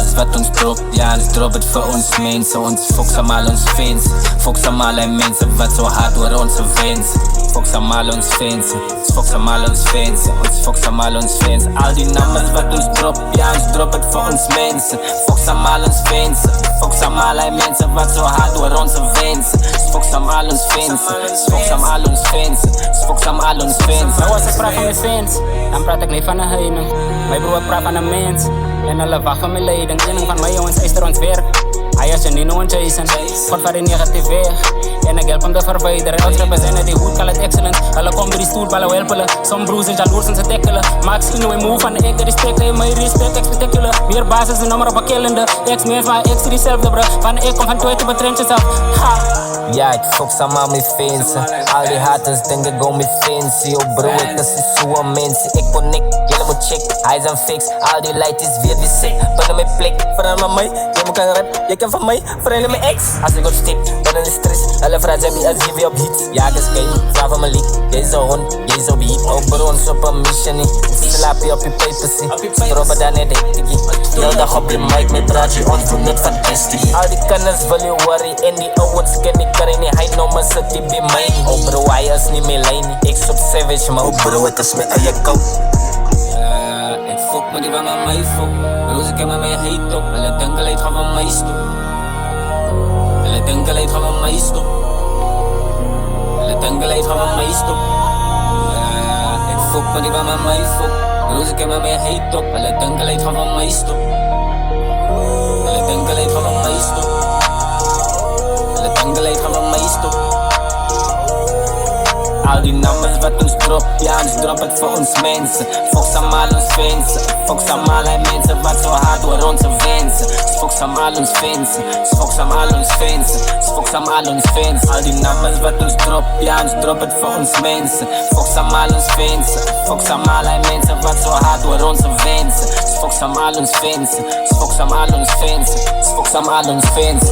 alles wat ons drop, ja, ons drop het vir ons mense. Ons fokus aan ons fans, fokus aan al die mense wat so hard oor ons wens. Fokus aan ons fans, ons fokus aan ons fans, ons fokus aan ons fans. Al die nummers wat ons drop, ja, ons drop het vir ons mense. Fokus aan ons fans, fokus aan al die mense wat so hard oor ons wens. Fokus aan ons fans, fokus aan ons fans, fokus aan ons fans. Nou as ek praat van my fans, dan praat ek nie van 'n heining. My broer praat van 'n mens, en hulle wag van my leiding. Een van my jongens eister ons werk. Hij is een Nino en Jason, God van die negatief weg. En ik help hem te verwijderen. Els representen die hoed, kan het excellent. Alle komen door die stoelballen helpen. Some broers en jaloers en ze tackelen. Maar ik zie nu een move van de ekker, die steken in mijn respect, ik spectacular. Meer basis en nummer op een killende. Ex-mens van ex, diezelfde bro. Van ik kom van Twitter, betrentjes af. Ha! Ja, ik focus aan mijn fans. Al die haters denken go met fancy. Oh bro, ik is zo'n mensen. Ik connect, jullie moet check. Hij is een fix, al die light is weer die sick. Binnen mijn plek, verander met mij. Je moet kan rap, je kan van mij. Verander mijn ex. Als ik op stip, dan is stress. Alle vragen me als je weer op hits. Ja, ik is geen, vraag van mijn leak. Jij is een hond, jij is op beat. Oh bro, ons op een mission. Slaap je op je papersie. Stroben dan net hectiek. Heel dag op je mic, met praat je ons doen het fantastisch. Al die kanners wil je worry. En die awards ken ik. Hij noemt me city bij mij. Oh bro, hij is niet meer lijn. Ik zoek savage, maar oh bro, het is mijn eigen kop. Ik fok me die van mij fok. Broers, ik heb me mee heet op. Alle denken gaan van mij stop. Alle denken gaan van mij stop. Alle denken gaan van mij stop. Ik fok me die van mij fok. Broers, ik heb me mee heet op. Alle denken gaan van mij stop. Alle denken gaan van mij stop. Geleid gaan van mij stop. Al die nummers wat ons drop, ja, ons drop het voor ons mensen. Fokus aan ons fans, fokus aan al die mensen wat zo hard door onze wensen. Fokus aan ons fans, fokus aan ons fans, fokus aan ons fans. Al die nummers wat ons drop, ja, ons drop het voor ons mensen. Fokus aan ons fans, fokus aan al die mensen wat zo hard door onze wensen. Fokus aan ons fans, fokus aan ons fans, fokus aan ons fans.